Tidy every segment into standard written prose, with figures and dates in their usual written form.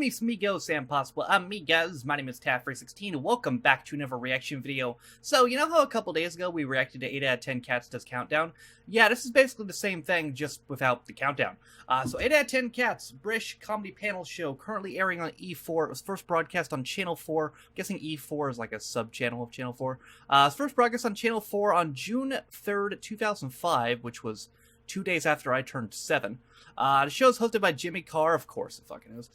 amigos, and possible amigas. My name is Taff316, and welcome back to another reaction video. So, you know how a couple days ago we reacted to 8 out of 10 Cats Does Countdown? Yeah, this is basically the same thing, just without the countdown. So 8 out of 10 Cats, British comedy panel show, currently airing on E4. It was first broadcast on Channel 4. I'm guessing E4 is like a sub-channel of Channel 4. It was first broadcast on Channel 4 on June 3rd, 2005, which was 2 days after I turned 7. The show is hosted by Jimmy Carr, of course it fucking is.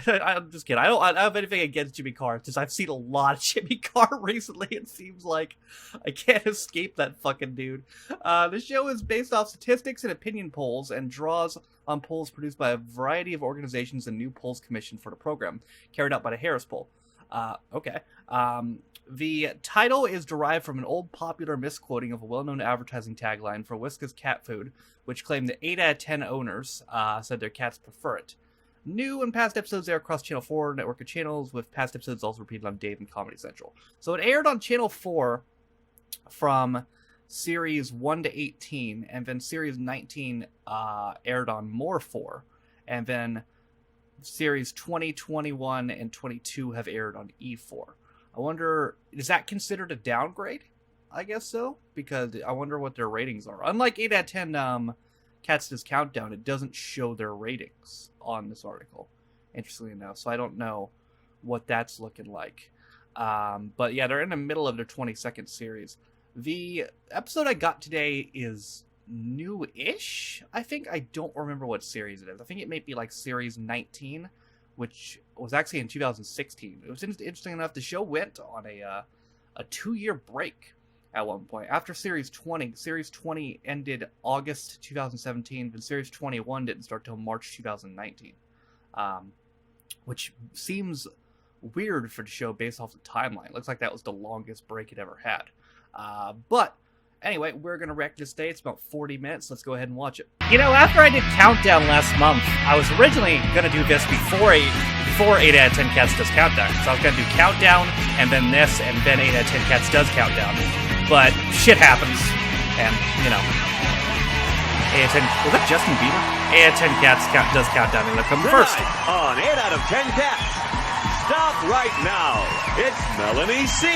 I'm just kidding. I don't have anything against Jimmy Carr. It's just I've seen a lot of Jimmy Carr recently. It seems like I can't escape that fucking dude. The show is based off statistics and opinion polls and draws on polls produced by a variety of organizations and new polls commissioned for the program, carried out by the Harris poll. Okay. The title is derived from an old popular misquoting of a well-known advertising tagline for Whiskas cat food, which claimed that 8 out of 10 owners said their cats prefer it. New and past episodes air across Channel 4 network of channels, with past episodes also repeated on Dave and Comedy Central. So it aired on Channel 4 from Series 1 to 18, and then Series 19 aired on More 4, and then Series 20, 21, and 22 have aired on E4. I wonder, is that considered a downgrade? I guess so, because I wonder what their ratings are. Unlike 8 out of 10 Cats Does Countdown, it doesn't show their ratings on this article, interestingly enough, so I don't know what that's looking like. But yeah, they're in the middle of their 22nd series. The episode I got today is new-ish, I think. I don't remember what series it is. I think it may be like Series 19, which was actually in 2016. It was interesting enough, the show went on a 2-year break at one point. After Series 20 ended August 2017, and Series 21 didn't start till March 2019. Which seems weird for the show based off the timeline. Looks like that was the longest break it ever had. But anyway, we're going to react to this today. It's about 40 minutes. Let's go ahead and watch it. You know, after I did Countdown last month, I was originally going to do this before 8 out of 10 Cats Does Countdown. So I was going to do Countdown, and then this, and then 8 out of 10 Cats Does Countdown. But shit happens. And, you know, 8 out of 10... Was that Justin Bieber? 8 out of 10 Cats Does Countdown. And they'll come first. On 8 out of 10 Cats. Stop right now. It's Melanie C.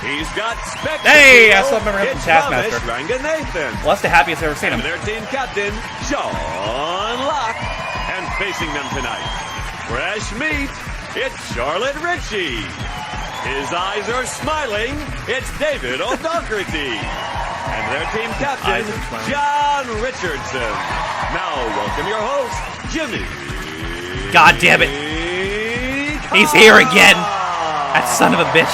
He's got spectacle. Hey, I still remember him from Taskmaster. Nathan. Well, that's the happiest I've ever seen him. And their team captain, Sean Locke. And facing them tonight, fresh meat, it's Cheryl Ritchie. His eyes are smiling, it's David O'Doherty. And their team captain, John Richardson. Now, welcome your host, Jimmy. God damn it. He's here again. That son of a bitch.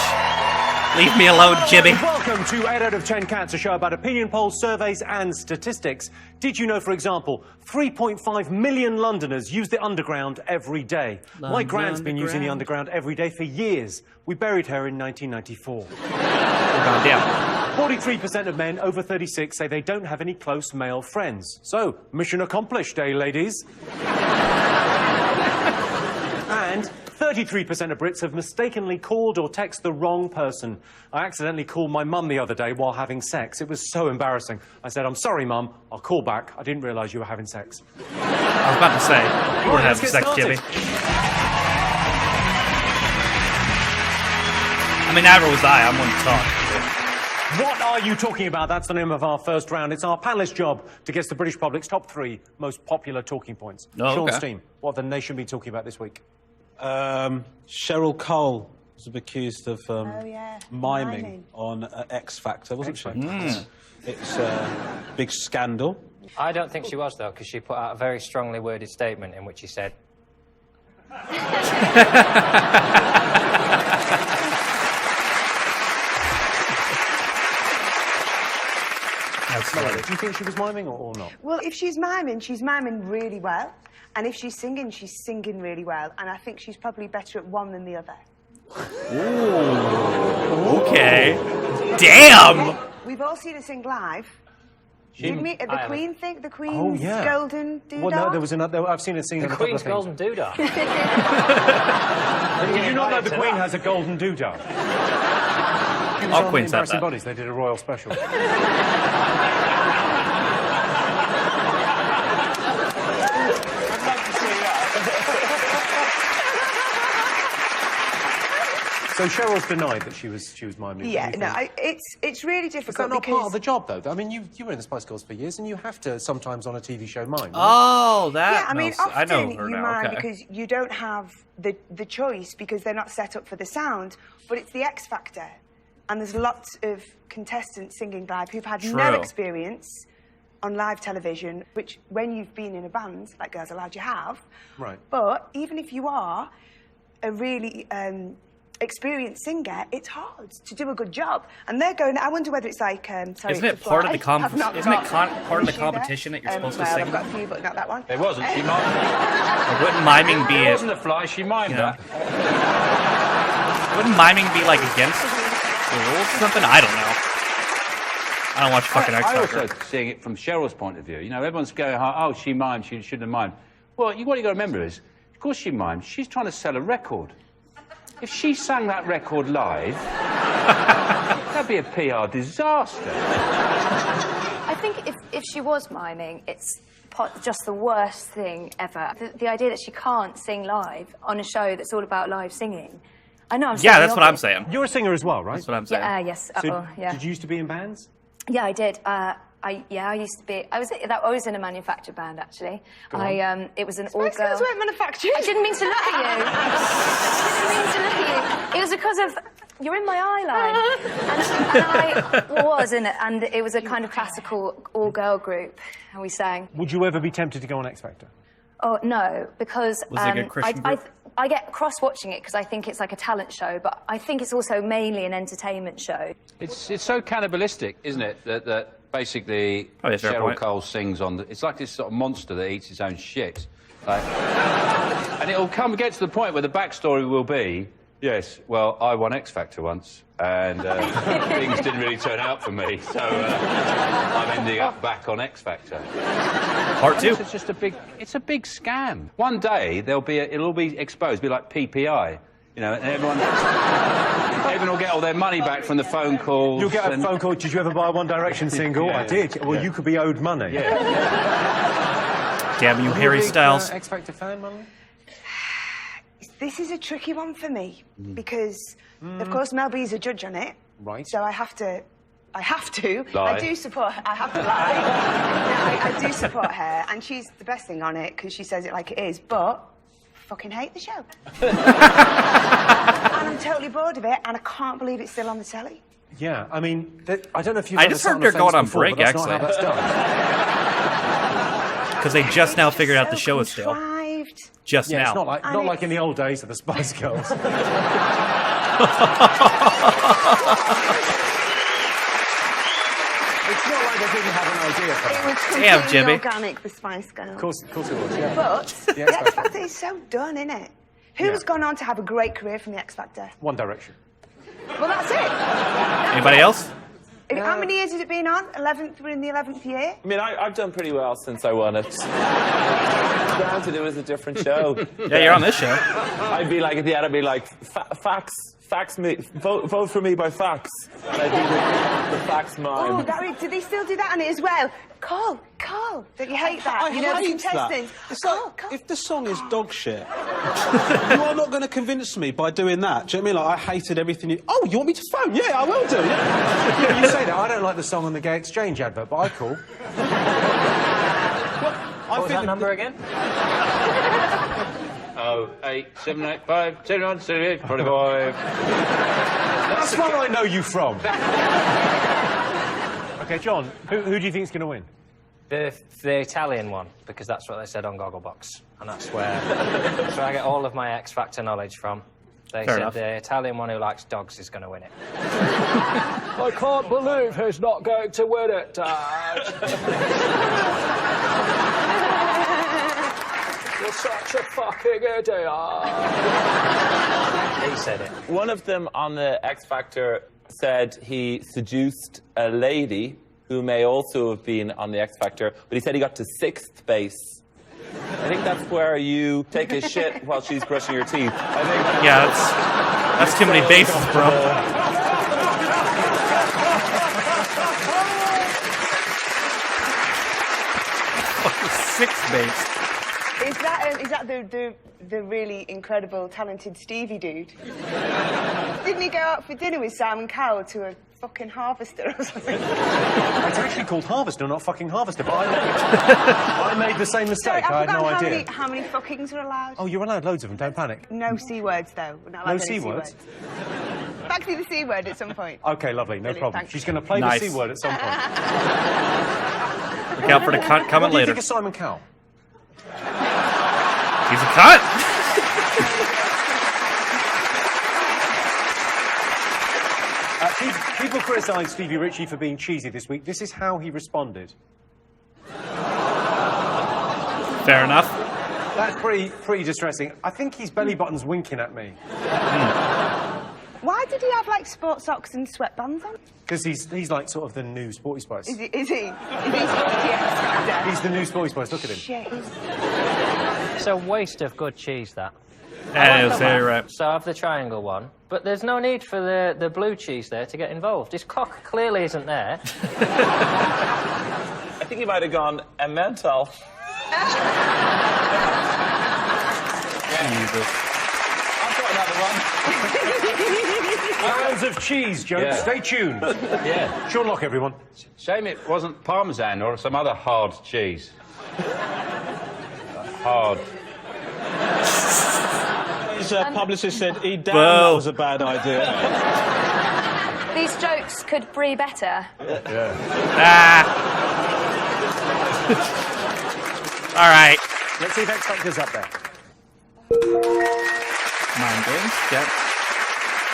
Leave me alone, Jimmy. Welcome to 8 out of 10 Cats, a show about opinion polls, surveys, and statistics. Did you know, for example, 3.5 million Londoners use the Underground every day? My grand's been using the Underground every day for years. We buried her in 1994. Down. 43% of men over 36 say they don't have any close male friends. So, mission accomplished, eh, ladies? And 33% of Brits have mistakenly called or texted the wrong person. I accidentally called my mum the other day while having sex. It was so embarrassing. I said, "I'm sorry, Mum. I'll call back. I didn't realise you were having sex." I was about to say, you were having sex, Jimmy. I mean, neither was I. I'm one to talk. What are you talking about? That's the name of our first round. It's our panelist job to guess the British public's top 3 most popular talking points. Oh, Sean okay. Steam, what have the nation been talking about this week? Cheryl Cole was accused of miming miming on X Factor, wasn't she? It's a big scandal. I don't think she was, though, because she put out a very strongly worded statement in which she said... Do you think she was miming or not? Well, if she's miming really well. And if she's singing really well. And I think she's probably better at one than the other. Ooh. Okay. Damn! We've all seen her sing live. Didn't we? At the Queen thing? The Queen's Golden Doodah? Well, no, there was another... I've seen her sing The Queen's Golden Doodah? Did you not know the Queen has a Golden Doodah? All Queens have Embarrassing that. Bodies, they did a royal special. So Cheryl's denied that she was miming. Yeah, no, it's really difficult. Is that not because part of the job, though? I mean, you were in the Spice Girls for years, and you have to sometimes on a TV show mime. Oh, that. yeah, I mean, knows, often I know her you now. mime Okay. because you don't have the choice because they're not set up for the sound, but it's the X Factor. And there's lots of contestants singing live who've had no True. experience on live television, which when you've been in a band, like Girls Aloud, you have. Right. But even if you are a really experienced singer, it's hard to do a good job. And they're going, I wonder whether it's like, sorry, Isn't it it's a part of fly. the com- I've not isn't it got part of the issue there. competition that you're supposed to well, sing? I've got a few, but not that one. It wasn't. She mimed. Wouldn't miming be It it? wasn't a fly. She mimed Yeah. that. Wouldn't miming be like against the rules or something? I don't know. I don't watch fucking X I Factor. also seeing it from Cheryl's point of view. You know, everyone's going, oh, she mimed, she shouldn't have mimed. Well, what you got to remember is, of course she mimed. She's trying to sell a record. If she sang that record live, that'd be a PR disaster. I think if she was miming, it's just the worst thing ever. The idea that she can't sing live on a show that's all about live singing. I know. Yeah, that's what I'm saying. You're a singer as well, right? That's what I'm saying. Yeah, yes. So Yeah. Did you used to be in bands? Yeah, I did. I used to be. I was in a manufactured band actually. It was an Spice all-girl. Girls weren't manufactured. I didn't mean to look at you. I didn't mean to look at you. It was because of you're in my eye line, and I was in it, and it was a kind of classical all-girl group, and we sang. Would you ever be tempted to go on X Factor? Oh no, because Was it a good Christian group? I get cross-watching it because I think it's like a talent show, but I think it's also mainly an entertainment show. It's so cannibalistic, isn't it? That basically Oh, yeah, fair Cheryl point. Cole sings on. It's like this sort of monster that eats its own shit. Like, and it'll get to the point where the backstory will be, yes, well, I won X Factor once, and things didn't really turn out for me, so I'm ending up back on X Factor. Part 2. It's just a big scam. One day it'll all be exposed, be like PPI, you know, and everyone will get all their money back from the phone calls. You'll get a phone call, did you ever buy a One Direction single? Yeah, I did. Well, you could be owed money. Damn you, Harry Styles. X Factor fan, Molly? This is a tricky one for me because, of course, Mel B's a judge on it. Right. So I have to. Lie. I do support. I have to lie. No, I do support her, and she's the best thing on it because she says it like it is. But fucking hate the show, and I'm totally bored of it, and I can't believe it's still on the telly. Yeah, I mean, I don't know if you've I ever just sat heard on they're a fence going on before, break, but that's not actually. how that's done. Because they just now figured out the So show is still. contrived. Just Yeah, now. it's not like, And not like it's- in the old days of the Spice Girls. It's not like they didn't have an idea for It that. was Damn, completely Jimmy. organic, the Spice Girls. Of course it was, yeah. But The the X X Factor. Factor is so done, isn't it? Who's gone on to have a great career from the X Factor? One Direction. Well, that's it. Anybody else? How many years has it been on? 11th, we're in the 11th year. I mean, I've done pretty well since I won it. Granted, it was a different show. Yeah, you're on this show. I'd be like, at the end, I'd be like, fax me, vote for me by fax. And I'd do the fax Oh, mime. do they still do that on it as well? Cole, don't you hate that? I You know, the hate that. contestants. It's Cole, like, Cole. if the song is dog shit, you are not going to convince me by doing that. Do you know what I mean? Like, I hated everything you... Oh, you want me to phone? Yeah, I will do, yeah. Yeah, you say that. I don't like the song on the Gay Exchange advert, but I call. What was that number again? 8, 7, 8, 5, 7, 1, 7, 8, 45. That's what I know you from. OK, John, who do you think's going to win? The Italian one, because that's what they said on Gogglebox, and that's where I get all of my X Factor knowledge from. They Fair said enough. the Italian one who likes dogs is going to win it. I can't believe he's not going to win it, Dad. You're such a fucking idiot. He said it. One of them on the X Factor said he seduced a lady who may also have been on the X Factor, but he said he got to 6th base. I think that's where you take a shit while she's brushing your teeth. I think. Yeah, that's too many bases, bro. 6 base. Is that the really incredible, talented Stevie dude? Didn't he go out for dinner with Simon Cowell to a fucking harvester or something? It's actually called Harvester, not fucking Harvester, but I made the same mistake. Sorry, I had no idea. How many fuckings are allowed? Oh, you're allowed loads of them, don't panic. No C words, though. We're not allowed No any C words? Back to the C word at some point. Okay, lovely, no Brilliant, problem. thanks. She's going to play Nice. the C word at some point. Look out for the cunt What coming do you later. think of Simon Cowell? He's a cunt. People criticised Stevie Ritchie for being cheesy this week. This is how he responded. Fair enough. That's pretty distressing. I think his belly button's winking at me. Why did he have, like, sports socks and sweatbands on? Because he's like sort of the new Sporty Spice. Is he? Is he sporty? He's the new Sporty Spice, look at him. Shit. It's a waste of good cheese, that. That is very right. So I have the triangle one, but there's no need for the blue cheese there to get involved. His cock clearly isn't there. I think he might have gone mental. Jesus. I've got another one. Fans of cheese jokes, Yeah. stay tuned. Yeah. Sean Locke, everyone. Shame it wasn't Parmesan or some other hard cheese. Hard. His publicist said, damn, that Whoa. was a bad idea. These jokes could be better. Ah. All right. Let's see if X Factor's up there. Mind games. Yep.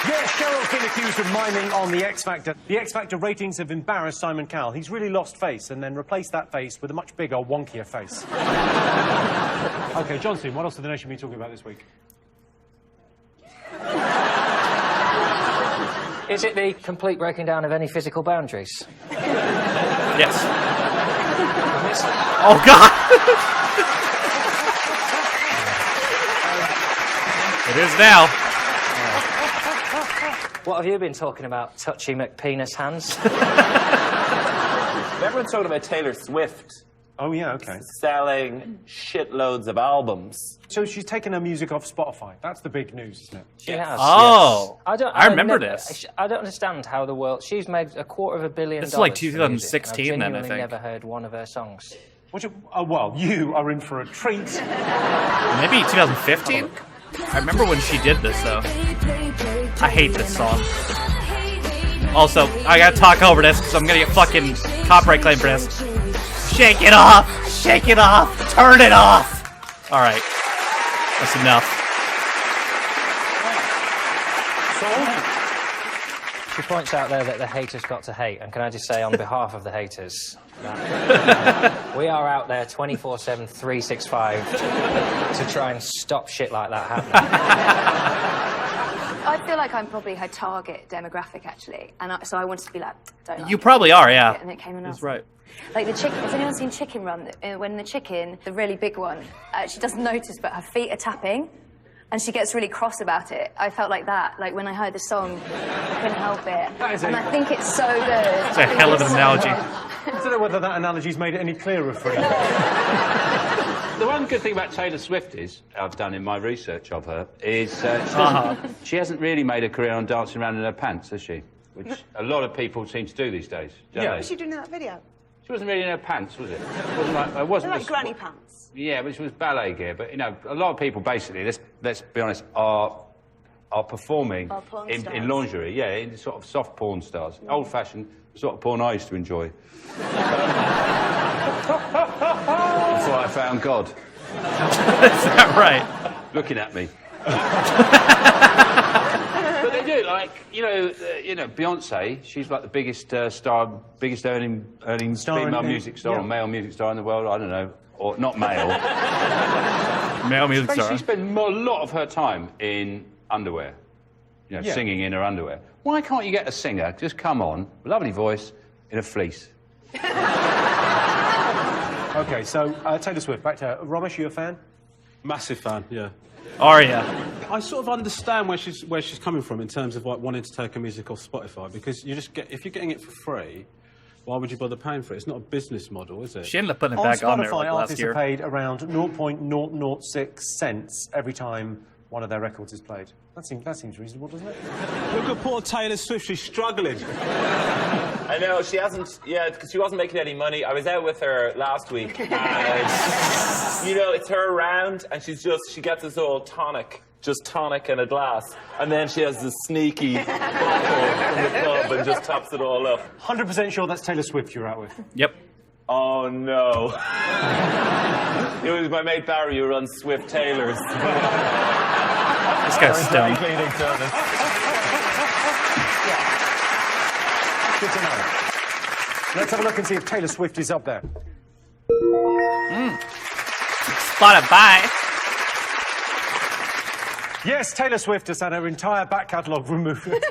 Yeah, Cheryl's been accused of miming on the X Factor. The X Factor ratings have embarrassed Simon Cowell. He's really lost face and then replaced that face with a much bigger, wonkier face. OK, Johnson, what else have the nation been talking about this week? Is it the complete breaking down of any physical boundaries? Yes. Oh God. It is now. What have you been talking about, touchy McPenis hands? Everyone's talking about Taylor Swift Oh, yeah, OK. selling shitloads of albums. So she's taken her music off Spotify. That's the big news, isn't it? She has. Oh. Yes. I remember this. I don't understand how the world. She's made $250 million. This is like from music, 2016 and I've then, I genuinely think. never heard one of her songs. Well, you are in for a treat. Maybe 2015? I remember when she did this, though. I hate this song. Also, I gotta talk over this because I'm gonna get fucking copyright claim for this. Shake it off! Shake it off! Turn it off! Alright. That's enough. She points out there that the haters got to hate, and can I just say on behalf of the haters, that we are out there 24/7, 365 to try and stop shit like that happening. I feel like I'm probably her target demographic, actually, and so I wanted to be like, don't like You it, probably don't are, like yeah. it, and it came That's enough. right. Like the chicken. Has anyone seen Chicken Run? When the chicken, the really big one, she doesn't notice, but her feet are tapping, and she gets really cross about it. I felt like that. Like when I heard the song, I couldn't help it. And I think it's so good. It's a hell of an analogy. I don't know whether that analogy's made it any clearer for you. The one good thing about Taylor Swift is, I've done in my research of her, is she hasn't really made a career on dancing around in her pants, has she? Which a lot of people seem to do these days, don't Yeah. they? What's she doing in that video? She wasn't really in her pants, was it? It wasn't They're like granny pants. Yeah, which was ballet gear. But, you know, a lot of people, basically, let's be honest, are performing Are porn in stars. lingerie. Yeah, in sort of soft porn stars. Old-fashioned sort of porn I used to enjoy. Before I found God Is that right? looking at me. But they do, like, you know, Beyonce. She's like the biggest biggest earning Star female in- music star yeah. or male music star in the world. I don't know, or not male. Male music She star. spends a lot of her time in underwear, you know, Yeah. singing in her underwear. Why can't you get a singer just come on, lovely voice, in a fleece? OK, so Taylor Swift, back to her. Ramesh, you a fan? Massive fan, yeah. Are ya? I sort of understand where she's coming from in terms of like wanting to take her music off Spotify, because you just get, if you're getting it for free, Why would you bother paying for it? It's not a business model, is it? She ended up putting it On back on there Spotify, like last artists year. are paid around 0.006 cents every time one of their records is played. That seems reasonable, doesn't it? Look at poor Taylor Swift, she's struggling. I know, she hasn't, because she wasn't making any money. I was out with her last week, and, you know, it's her round, and she gets this old tonic, just tonic in a glass, and then she has this sneaky bottle from the club and just tops it all up. 100% sure that's Taylor Swift you're out with. Yep. Oh, no. It was my mate Barry who runs Swift Taylors. This guy's stoned. Good to know. Let's have a look and see if Taylor Swift is up there. Spotify. Yes, Taylor Swift has had her entire back catalogue removed. Sorry.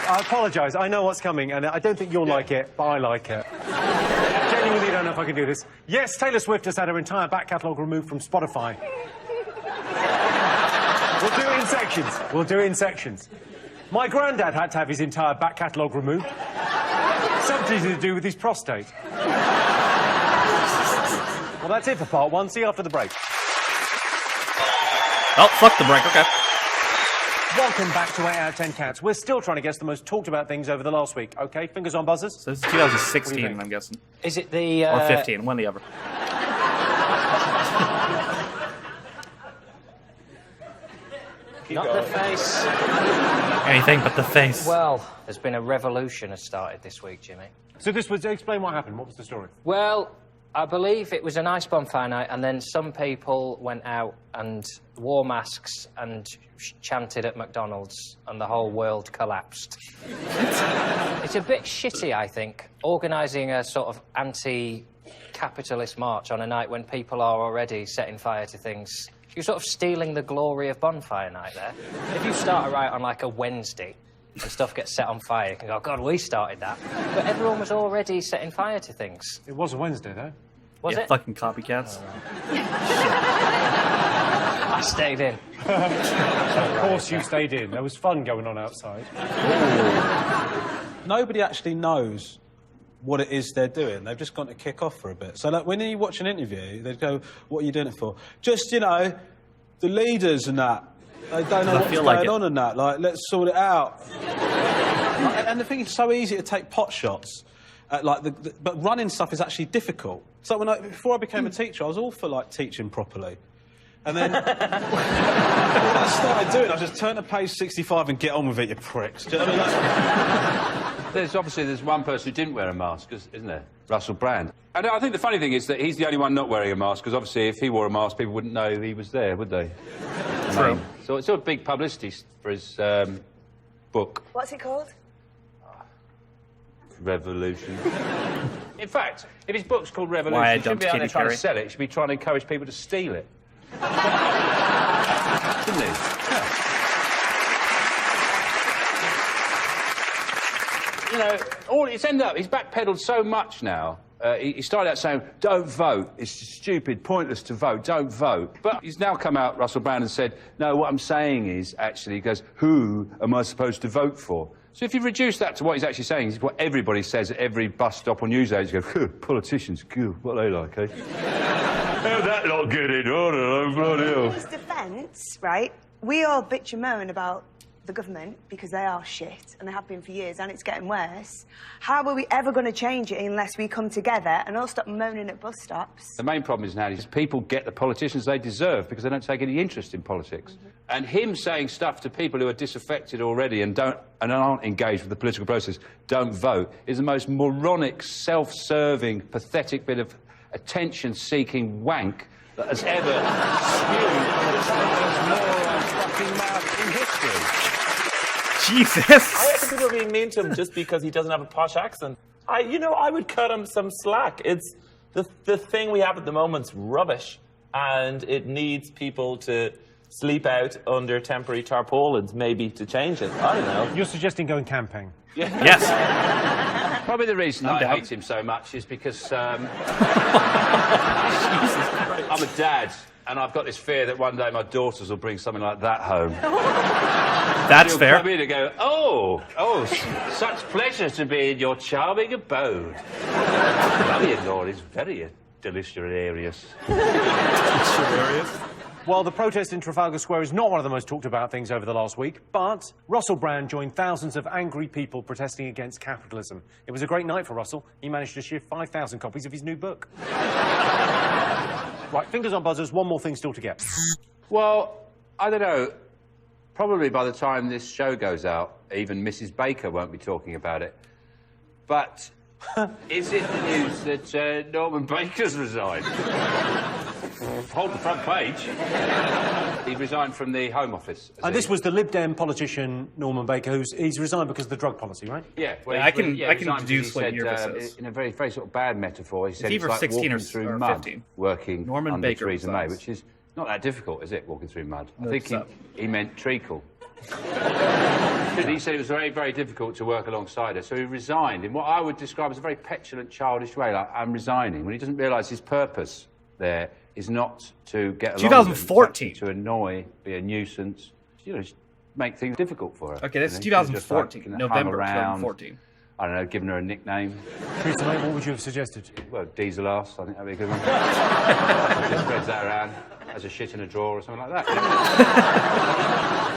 I apologise. I know what's coming, and I don't think you'll like it, but I like it. Genuinely don't know if I can do this. Yes, Taylor Swift has had her entire back catalogue removed from Spotify. We'll do it in sections. We'll do it in sections. My granddad had to have his entire back catalogue removed. Something to do with his prostate. Well, that's it for part one. See you after the break. Oh, fuck the break. Okay. Welcome back to 8 out of 10 Cats. We're still trying to guess the most talked about things over the last week. Okay, fingers on buzzers. So this is 2016, I'm guessing. Is it the... Or 15, one or the other. Not the face. Anything but the face. Well, there's been a revolution has started this week, Jimmy. So this was... Explain what happened. What was the story? Well, I believe it was a nice bonfire night, and then some people went out and wore masks and chanted at McDonald's, and the whole world collapsed. It's a bit shitty, I think, organising a sort of anti-capitalist march on a night when people are already setting fire to things. You're sort of stealing the glory of bonfire night there. If you start a riot on, like, a Wednesday and stuff gets set on fire, you can go, God, we started that. But everyone was already setting fire to things. It was a Wednesday, though. Was Yeah, it? fucking copycats. I stayed in. Of course you stayed in. There was fun going on outside. Nobody actually knows what it is they're doing. They've just gone to kick off for a bit. So, like, when you watch an interview, they'd go, what are you doing it for? Just, you know, the leaders and that. They don't know what's going on and that. Like, let's sort it out. And the thing is, it's so easy to take pot shots. But running stuff is actually difficult. So before I became a teacher, I was all for, like, teaching properly. And then what I started doing, I just turned to page 65 and get on with it, you pricks. Do you know what I mean? There's one person who didn't wear a mask, isn't there? Russell Brand. And I think the funny thing is that he's the only one not wearing a mask, because obviously if he wore a mask, people wouldn't know he was there, would they? True. So it's sort of big publicity for his book. What's it called? Revolution. In fact, if his book's called Revolution, Why I he shouldn't dumped be out there Katy trying Perry. to sell it. He should be trying to encourage people to steal it. Shouldn't he? Yeah. You know, it's ended up, he's backpedaled so much now. He started out saying, don't vote, it's stupid, pointless to vote, don't vote. But he's now come out, Russell Brand, and said, no, what I'm saying is, actually, he goes, who am I supposed to vote for? So if you reduce that to what he's actually saying, is what everybody says at every bus stop or news agency, go, politicians, what are they like, eh? How'd that lot get in? I don't know, bloody hell. In his defence, right, we all bitch and moan about the government because they are shit, and they have been for years, and it's getting worse. How are we ever going to change it unless we come together and all stop moaning at bus stops? The main problem is now is people get the politicians they deserve because they don't take any interest in politics. And him saying stuff to people who are disaffected already and aren't engaged with the political process, don't vote, is the most moronic, self-serving, pathetic bit of attention-seeking wank that has ever spewed from a moron fucking mouth in history. Jesus! I reckon people are being mean to him just because he doesn't have a posh accent. I would cut him some slack. It's the thing we have at the moment's rubbish, and it needs people to sleep out under temporary tarpaulins, maybe, to change it. I don't know. You're suggesting going camping? Yeah. Yes. Probably the reason No I doubt. hate him so much is because I'm a dad, And I've got this fear that one day my daughters will bring something like that home. That's You'll fair. come in and go, oh, such pleasure to be in your charming abode. Mother-in-law is very delicious. Well, the protest in Trafalgar Square is not one of the most talked about things over the last week, but Russell Brand joined thousands of angry people protesting against capitalism. It was a great night for Russell. He managed to shift 5,000 copies of his new book. Right, fingers on buzzers, one more thing still to get. Well, I don't know. Probably by the time this show goes out, even Mrs. Baker won't be talking about it. But is it the news that Norman Baker's resigned? Hold the front page. He resigned from the Home Office. This was the Lib Dem politician Norman Baker, he's resigned because of the drug policy, right? Yeah, well, I can deduce what year this is. In a very, very sort of bad metaphor, he said It's it's either like 16 walking or through mud, 15. working Norman under Baker Theresa May, resides. which is not that difficult, is it, walking through mud? I No, think it's not. he meant treacle. He said it was very, very difficult to work alongside her, so he resigned in what I would describe as a very petulant, childish way, like, I'm resigning, when he doesn't realise his purpose there is not to get along 2014. with them, to annoy, be a nuisance, you know, just make things difficult for her. Okay, that's you know, just, like, 2014. hum November around, 2014. I don't know, giving her a nickname. Theresa May, what would you have suggested? Well, Diesel ass, I think that'd be a good one. Just spreads that around, has a shit in a drawer or something like that.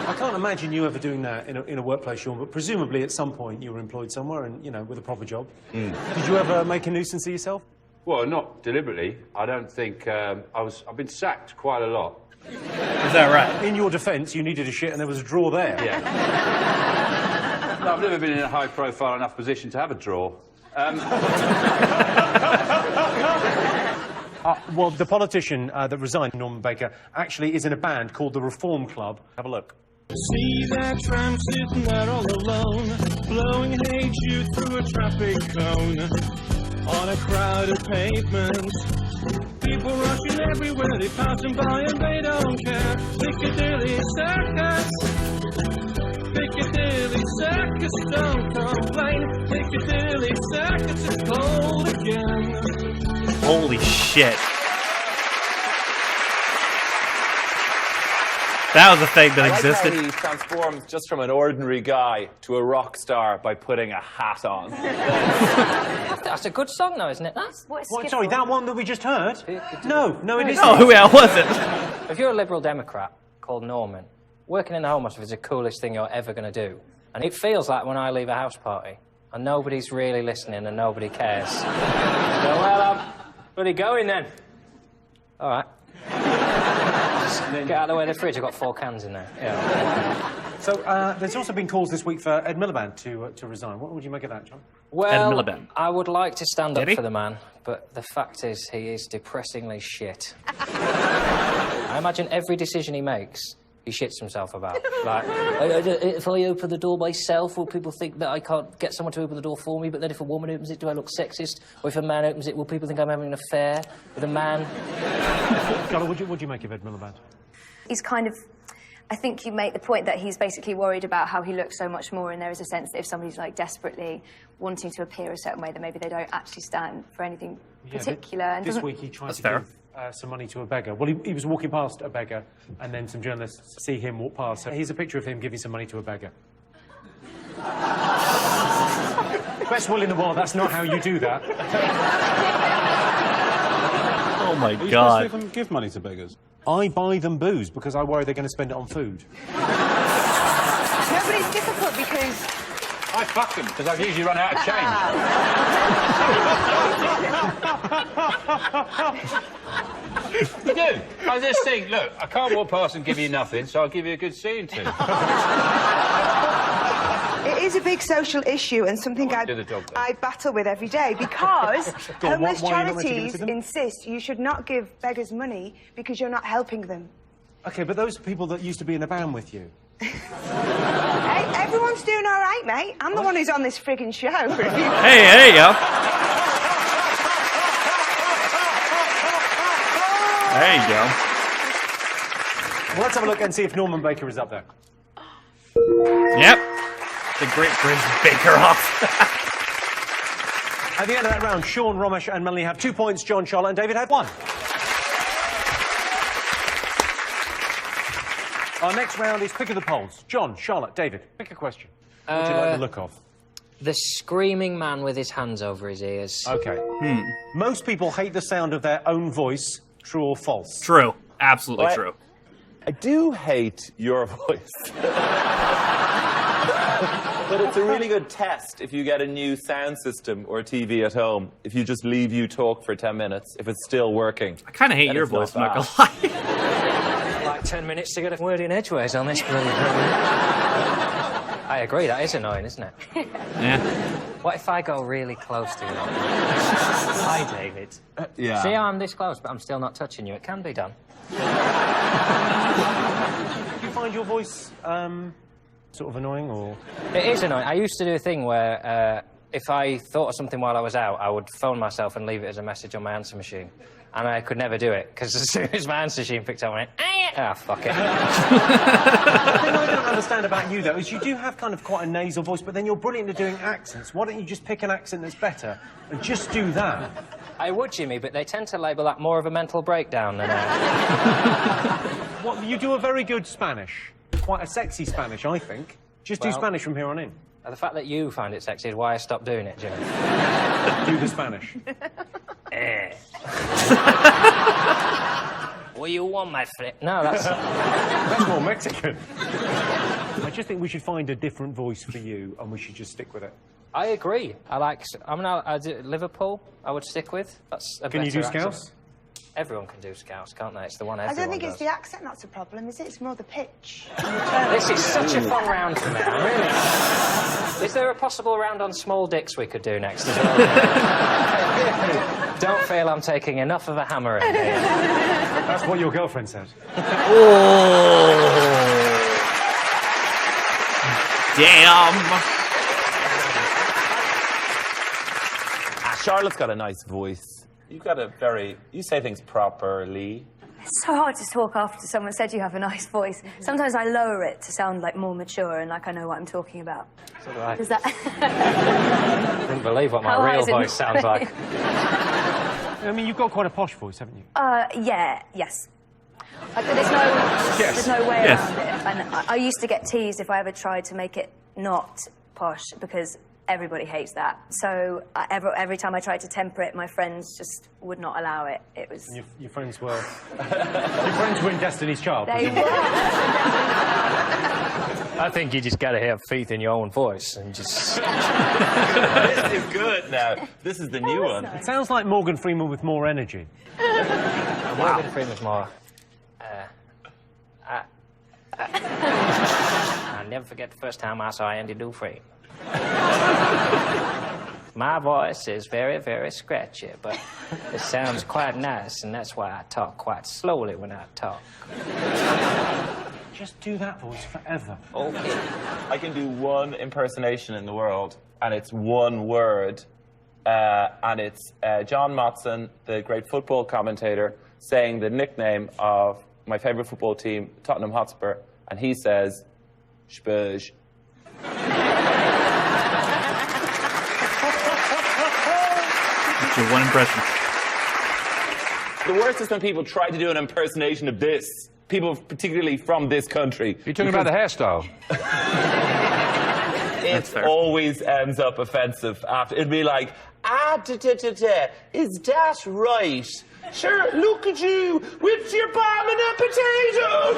I can't imagine you ever doing that in a workplace, Sean, but presumably at some point you were employed somewhere and, you know, with a proper job. Did you ever make a nuisance of yourself? Well, not deliberately. I don't think I've been sacked quite a lot. Is that right? In your defence, you needed a shit and there was a drawer there. Yeah. No, I've never been in a high-profile enough position to have a drawer. Well, the politician that resigned, Norman Baker, actually is in a band called the Reform Club. Have a look. See that tram sitting there all alone, blowing hate you through a traffic cone, on a crowded pavement. People rushing everywhere, they passing by and they don't care. Piccadilly Circus, Piccadilly Circus, don't complain. Piccadilly Circus is cold again. Holy shit. That was a thing that existed. I like how he transforms just from an ordinary guy to a rock star by putting a hat on. That's a good song, though, isn't it? What, sorry, that one that we just heard? No, it isn't. Oh, who was it? If you're a Liberal Democrat called Norman, working in the Home Office is the coolest thing you're ever going to do. And it feels like when I leave a house party and nobody's really listening and nobody cares. So, well, I'm bloody going then. All right. Get out of the way of the fridge, I've got 4 cans in there. Yeah. So, there's also been calls this week for Ed Miliband to resign. What would you make of that, John? Well, Miliband. I would like to stand up Did he? for the man, but the fact is he is depressingly shit. I imagine every decision he makes, he shits himself about. Like, if I open the door myself, will people think that I can't get someone to open the door for me? But then if a woman opens it, do I look sexist? Or if a man opens it, will people think I'm having an affair with a man? Carla, what do you make of Ed Miliband? He's kind of... I think you make the point that he's basically worried about how he looks so much more, and there is a sense that if somebody's, like, desperately wanting to appear a certain way, then maybe they don't actually stand for anything particular. And This week he tried to fair. give some money to a beggar. Well, he was walking past a beggar, and then some journalists see him walk past. So here's a picture of him giving some money to a beggar. Best will in the world, that's not how you do that. Oh my Are you god. supposed to even give money to beggars? I buy them booze because I worry they're going to spend it on food. No, but it's difficult because... I fuck them, because I've usually run out of change. You do. I just think, look, I can't walk past and give you nothing, so I'll give you a good scene too. It is a big social issue and something I battle with every day because Go on, homeless why are you not meant to give it charities to them? insist you should not give beggars money because you're not helping them. OK, but those people that used to be in a band with you... Hey, everyone's doing all right, mate. I'm the one who's on this friggin' show. Hey, there you go. There you go. Well, let's have a look and see if Norman Baker is up there. Yep. The Great British Baker Off. At the end of that round, Sean, Romesh and Melanie have 2 points, John, Charlotte and David have 1. Our next round is Pick of the Polls. John, Charlotte, David, pick a question. What would you like the look of? The screaming man with his hands over his ears. OK. Most people hate the sound of their own voice. True or false? True. Absolutely true. I do hate your voice. But it's a really good test if you get a new sound system or TV at home. If you just leave you talk for 10 minutes, if it's still working. I kind of hate your voice, I'm not gonna lie. Like 10 minutes to get a word in edgeways on this brilliant. I agree, that is annoying, isn't it? Yeah. What if I go really close to you? Hi, David. Yeah. See how I'm this close, but I'm still not touching you. It can be done. Do you find your voice sort of annoying, or...? It is annoying. I used to do a thing where if I thought of something while I was out, I would phone myself and leave it as a message on my answer machine. And I could never do it, because as soon as my answer machine picked up, I went, fuck it. The thing I don't understand about you, though, is you do have kind of quite a nasal voice, but then you're brilliant at doing accents. Why don't you just pick an accent that's better and just do that? I would, Jimmy, but they tend to label that more of a mental breakdown than Well, you do a very good Spanish. Quite a sexy Spanish, I think. Just do Spanish from here on in. The fact that you find it sexy is why I stopped doing it, Jimmy. Do the Spanish. What you want, my friend? No, that's more Mexican. I just think we should find a different voice for you, and we should just stick with it. I agree. Liverpool, I would stick with. That's a Can you do better accent. Scouse? Everyone can do Scouse, can't they? It's the one I everyone don't think does. it's the accent that's a problem, is it? It's more the pitch. This is such a fun round for me, really. Is there a possible round on small dicks we could do next as well? Don't feel I'm taking enough of a hammer in here. That's what your girlfriend said. Damn. Charlotte's got a nice voice. You've got a very... You say things properly. It's so hard to talk after someone said you have a nice voice. Sometimes I lower it to sound like more mature and like I know what I'm talking about. So do I. Does that... I couldn't believe what my real voice sounds like. I mean, you've got quite a posh voice, haven't you? Yes. There's no way around it. And I used to get teased if I ever tried to make it not posh because everybody hates that. So every time I tried to temper it, my friends just would not allow it. It was... And your friends were... your friends were in Destiny's Child. They were. I think you just got to have faith in your own voice and just... This is good now. This is the new one. It sounds like Morgan Freeman with more energy. Morgan Freeman's more... I'll never forget the first time I saw Andy Dufresne. My voice is very, very scratchy, but it sounds quite nice, and that's why I talk quite slowly when I talk. Just do that voice forever. Okay. I can do one impersonation in the world, and it's one word, and it's John Motson, the great football commentator, saying the nickname of my favourite football team, Tottenham Hotspur, and he says, Spurs. That's your one impression. The worst is when people try to do an impersonation of this. People, particularly from this country. You're talking about the hairstyle? It always ends up offensive after. It'd be like, is that right? Sure, look at you with your bombing a potato.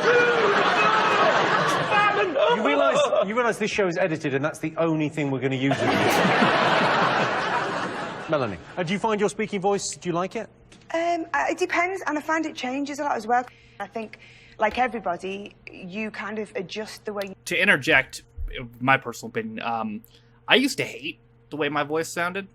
You realise this show is edited and that's the only thing we're going to use it. Melanie, do you find your speaking voice, do you like it? It depends, and I find it changes a lot as well. I think, like everybody, you kind of adjust the way you... To interject, my personal opinion, I used to hate the way my voice sounded,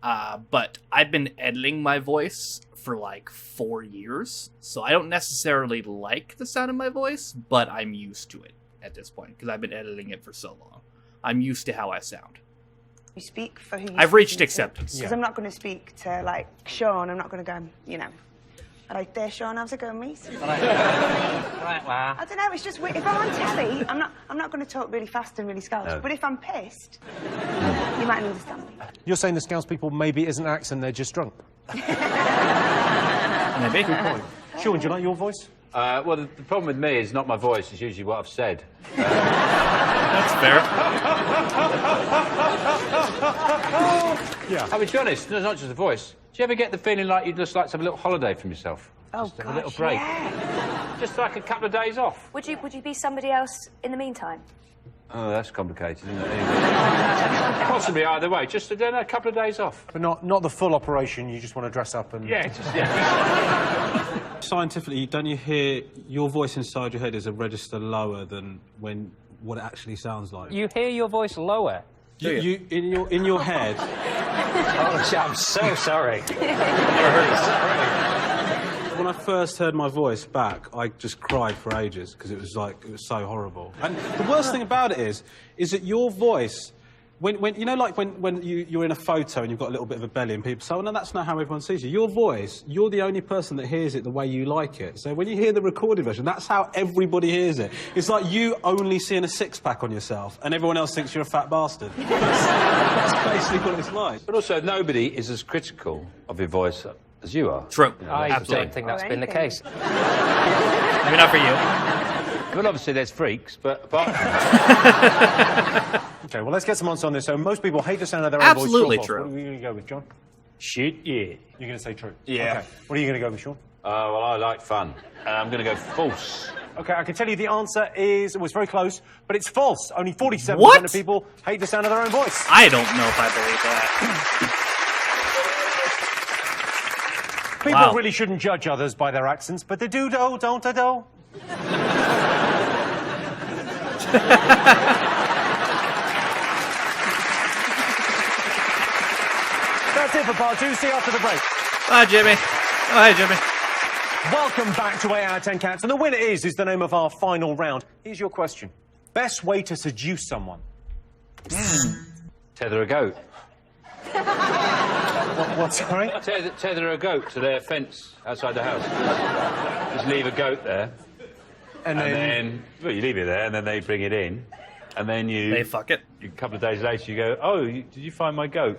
but I've been editing my voice for like 4 years, so I don't necessarily like the sound of my voice, but I'm used to it at this point, because I've been editing it for so long. I'm used to how I sound. You speak for who you I've reached acceptance. Because I'm not going to speak to, like, Sean. I'm not going to go, you know, like, there, Sean, how's it going, mate? I don't know, it's just weird. If I'm on telly, I'm not going to talk really fast and really Scouse. No. But if I'm pissed, you might understand me. You're saying the Scouse people maybe isn't accent, they're just drunk? Maybe. Good point. Sean, do you like your voice? Well, the problem with me is not my voice, it's usually what I've said. That's fair. Yeah. I mean, to be honest, it's not just the voice. Do you ever get the feeling like you'd just like to have a little holiday from yourself? Oh, just have a little break. Yeah. Just like a couple of days off. Would you be somebody else in the meantime? Oh, that's complicated, isn't it? Possibly either way. Just a couple of days off. But not the full operation, you just want to dress up and... Yeah, yeah. Scientifically, don't you hear your voice inside your head is a register lower than what it actually sounds like? You hear your voice lower. You in your head. Oh, I'm so sorry. When I first heard my voice back, I just cried for ages because it was so horrible. And the worst thing about it is that your voice, when you know, like when you're in a photo and you've got a little bit of a belly and people say, "Oh no, that's not how everyone sees you." Your voice, you're the only person that hears it the way you like it. So when you hear the recorded version, that's how everybody hears it. It's like you only seeing a six-pack on yourself, and everyone else thinks you're a fat bastard. That's basically what it's like. But also, nobody is as critical of your voice as you are. True. You know, I Absolutely. don't think that's been the case. Maybe not for you. Well, obviously there's freaks, but apart from Okay, well, let's get some answers on this. So most people hate the sound of their own Absolutely voice. true. What are you going to go with, John? shit, yeah. You're going to say true? Yeah. Okay. What are you going to go with, Sean? Well, I like fun. I'm going to go false. Okay, I can tell you the answer is, it was very close, but it's false. Only 47% What? of people hate the sound of their own voice. I don't know if I believe that. People Wow. really shouldn't judge others by their accents, but they do, though, don't they, though? That's it for part 2. See you after the break. Bye, Jimmy. Oh, hi, Jimmy. Welcome back to 8 out of 10 Cats, and the winner is the name of our final round. Here's your question. Best way to seduce someone? Tether a goat. What, sorry? Tether a goat to their fence outside the house. Just leave a goat there. And then... Well, you leave it there, and then they bring it in. And then They fuck it. A couple of days later, you go, oh, did you find my goat?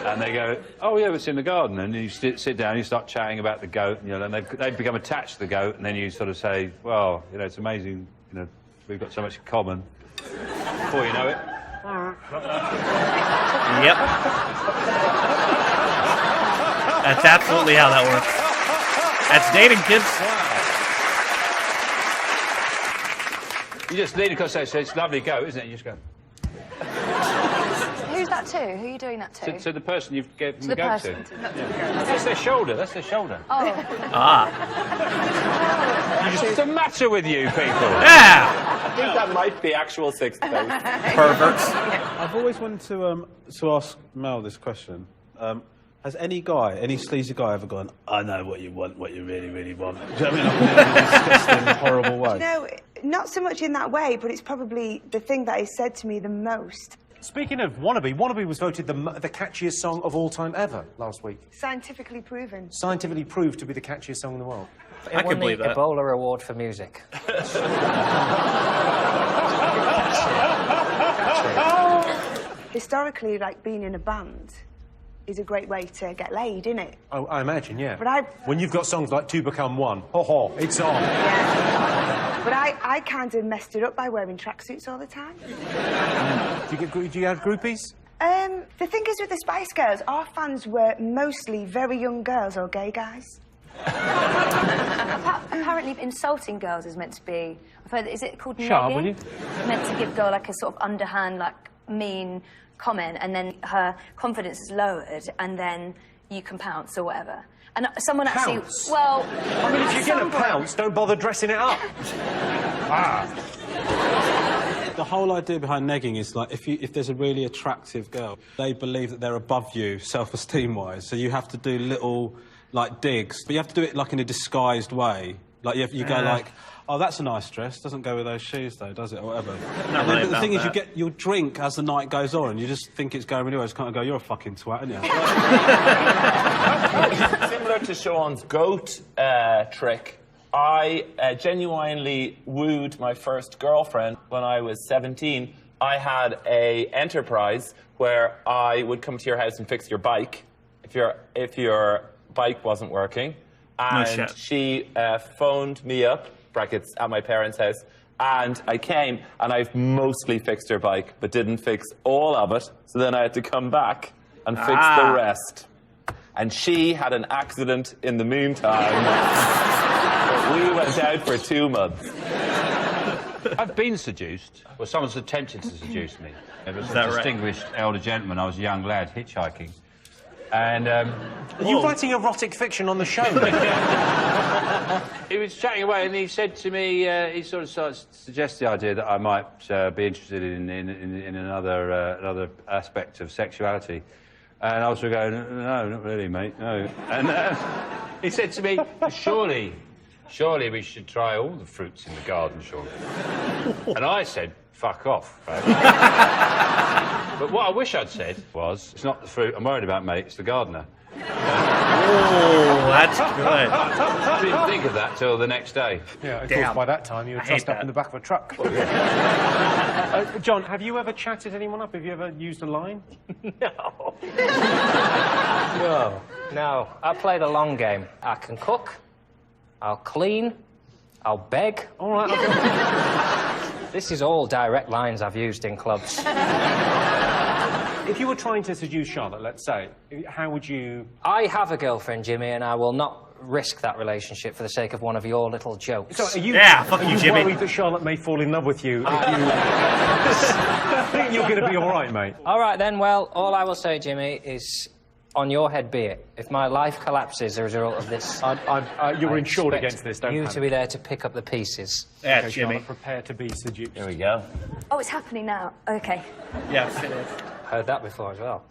And they go, oh, yeah, it's in the garden. And you sit down, you start chatting about the goat, and, and they've become attached to the goat, and then you sort of say, well, it's amazing, we've got so much in common. Before you know it. Yep. That's absolutely how that works. That's dating, kids. You just lean across there, so it's a lovely goat, isn't it? You just go. Who's that to? Who are you doing that to? So the person you've given To the the goat person. to. Yeah. That's their shoulder, that's their shoulder. Oh. Ah. What's the matter with you people? Yeah. I think that might be actual sixth base. Perverts. I've always wanted to ask Mel this question. Has any sleazy guy ever gone, I know what you want, what you really, really want? Do you know what I mean? Like, in a disgusting, horrible way. No, not so much in that way, but it's probably the thing that is said to me the most. Speaking of Wannabe, Wannabe was voted the catchiest song of all time ever last week. Scientifically proven. Scientifically proved to be the catchiest song in the world. I can believe the that. Ebola Award for music. Historically, like, being in a band is a great way to get laid, isn't it? Oh, I imagine, yeah. But when you've got songs like Two Become One, it's on. Yeah. But I kind of messed it up by wearing tracksuits all the time. Do you have groupies? The thing is with the Spice Girls, our fans were mostly very young girls or gay guys. Apparently, insulting girls is meant to be. I've heard, is it called Shut up, negging? will you? Meant to give girl like a sort of underhand, like mean comment, and then her confidence is lowered, and then you can pounce or whatever. And someone actually, Pounce? well, I mean, if you're going to pounce, don't bother dressing it up. The whole idea behind negging is like if there's a really attractive girl, they believe that they're above you self-esteem wise, so you have to do little like digs, but you have to do it like in a disguised way. Like you go like, oh, that's a nice dress. Doesn't go with those shoes though, does it, or whatever. Not And really then the thing is, about you get your drink as the night goes on, and you just think it's going really well. Just kind of go, you're a fucking twat, aren't you? Similar to Sean's goat trick, I genuinely wooed my first girlfriend when I was 17. I had a enterprise where I would come to your house and fix your bike if your bike wasn't working, and shit. she phoned me up, brackets, at my parents' house, and I came, and I've mostly fixed her bike, but didn't fix all of it, so then I had to come back and fix the rest. And she had an accident in the meantime. But we went out for 2 months. I've been seduced. Well, someone's attempted to seduce me. It was a that right? distinguished elder gentleman. I was a young lad hitchhiking. And Are you writing erotic fiction on the show? he was chatting away, and he said to me, he sort of suggested the idea that I might be interested in another aspect of sexuality. And I was sort of going, no, not really, mate, no. And he said to me, surely we should try all the fruits in the garden, surely. And I said, fuck off, right? But what I wish I'd said was, it's not the fruit I'm worried about, mate, it's the gardener. Oh, that's good. I didn't think of that till the next day. Yeah, of course, by that time you were trussed up in the back of a truck. John, have you ever chatted anyone up? Have you ever used a line? No. No. I played a long game. I can cook, I'll clean, I'll beg. All right, okay. This is all direct lines I've used in clubs. If you were trying to seduce Charlotte, let's say, how would you... I have a girlfriend, Jimmy, and I will not risk that relationship for the sake of one of your little jokes. So are you, fuck you, are you Jimmy. worried that Charlotte may fall in love with you? I think you're going to be all right, mate. All right, then, well, all I will say, Jimmy, is on your head be it. If my life collapses as a result of this... you're insured against this, don't you panic. to be there to pick up the pieces. Yeah, Okay, Jimmy. Charlotte, prepare to be seduced. Here we go. Oh, it's happening now. Okay. Yes, it is. Heard that before as well.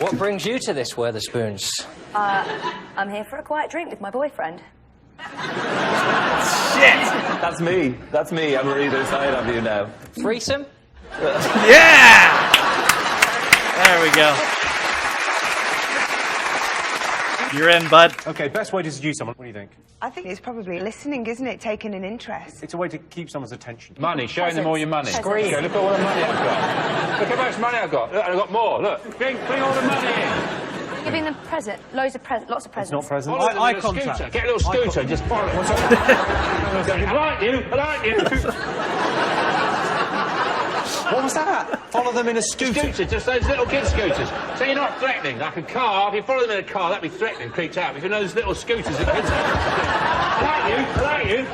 What brings you to this, Weatherspoons? I'm here for a quiet drink with my boyfriend. Shit! That's me. That's me. I'm on either side of you now. Threesome? Yeah! There we go. You're in, bud. Okay, best way to seduce someone, what do you think? I think it's probably listening, isn't it? Taking an interest. It's a way to keep someone's attention. Money, showing them all your money. Presents. Go, look at all the money I've got. Look how much money I've got. Look, I've got more. Look, bring all the money in. Giving them present, lots of presents. It's not present. Follow them Eye with a contact. scooter. Get a little scooter, just follow it. What's up? I like you. What was that? Follow them in a scooter. Scooter, just those little kid scooters. So you're not threatening, like a car. If you follow them in a car, that'd be threatening, creeped out. If you know those little scooters that kids... I like you.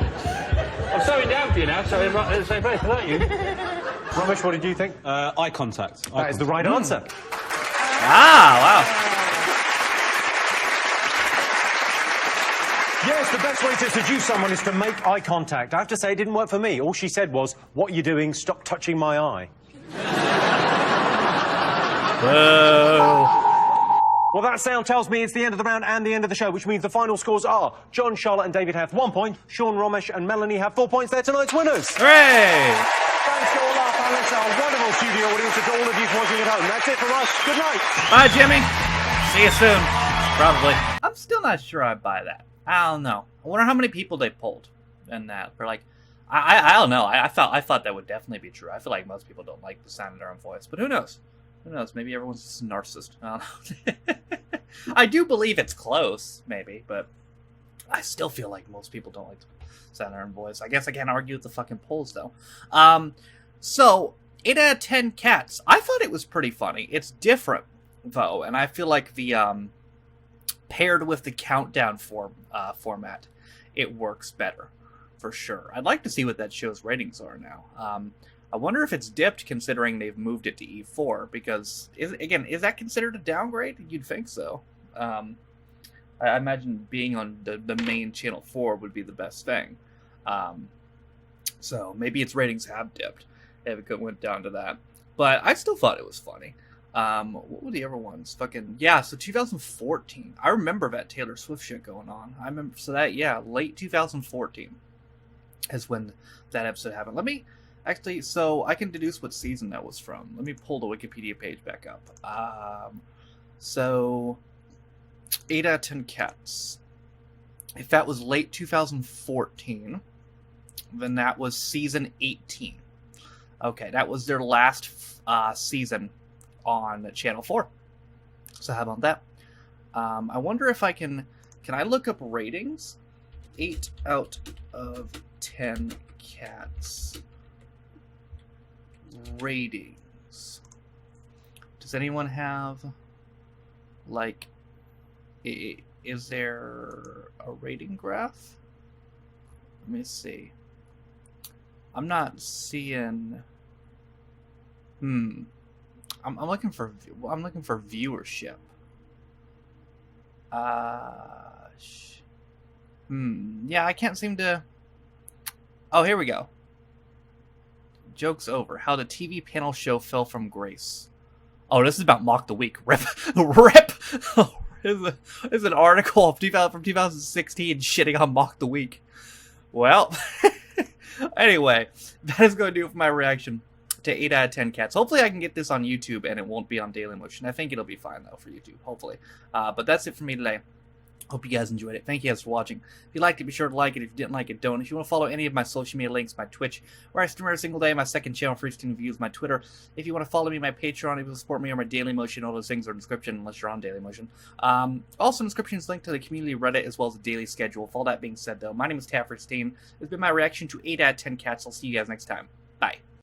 I'm slowing down for you now, so I'm not in the same place. I like you. Ramesh, what did you think? Eye contact. That is the right answer. Ah, wow. Yes, the best way to seduce someone is to make eye contact. I have to say, it didn't work for me. All she said was, "What are you doing? Stop touching my eye." Whoa. Well, that sound tells me it's the end of the round and the end of the show, which means the final scores are John, Charlotte and David have 1 point, Sean, Ramesh and Melanie have 4 points. They're tonight's winners. Hooray! Thanks to all our panelists, our wonderful studio audience, and to all of you watching at home. That's it for us. Good night. Bye, Jimmy. See you soon. Probably. I'm still not sure I buy that. I don't know. I wonder how many people they pulled in that. For like, I don't know. I thought that would definitely be true. I feel like most people don't like the sound of their own voice, but who knows? Who knows? Maybe everyone's just a narcissist. I don't know. I do believe it's close, maybe, but I still feel like most people don't like the sound of their own voice. I guess I can't argue with the fucking polls, though. So 8 out of 10 cats. I thought it was pretty funny. It's different, though, and I feel like the paired with the countdown format, it works better for sure. I'd like to see what that show's ratings are now. I wonder if it's dipped considering they've moved it to E4 because is that considered a downgrade? You'd think so. I imagine being on the main channel 4 would be the best thing. So maybe its ratings have dipped if it went down to that. But I still thought it was funny. What were the other ones? So 2014. I remember that Taylor Swift shit going on. I remember, late 2014 is when that episode happened. So I can deduce what season that was from. Let me pull the Wikipedia page back up. So 8 out of 10 cats. If that was late 2014, then that was season 18. Okay, that was their last season on Channel 4. So how about that? I wonder if I can I look up ratings? 8 out of 10 cats. Ratings. Does anyone have, like, is there a rating graph? Let me see. I'm not seeing. I'm looking for viewership. Yeah, I can't seem to. Oh, here we go. Joke's over. How the TV panel show fell from grace. Oh, this is about Mock the Week. Rip. Rip! Oh, there's an article from 2016 shitting on Mock the Week. Well, anyway, that is going to do it for my reaction to 8 out of 10 cats. Hopefully I can get this on YouTube and it won't be on Dailymotion. I think it'll be fine, though, for YouTube, hopefully. But that's it for me today. Hope you guys enjoyed it. Thank you guys for watching. If you liked it, be sure to like it. If you didn't like it, don't. If you want to follow any of my social media links, my Twitch, where I stream every single day, my second channel, Free 16 Views, my Twitter. If you want to follow me, my Patreon, if you want to support me, or my Dailymotion, all those things are in the description, unless you're on Dailymotion. Also, in the description is linked to the community Reddit, as well as the daily schedule. With all that being said, though, my name is Free 16. This has been my reaction to 8 out of 10 cats. I'll see you guys next time. Bye.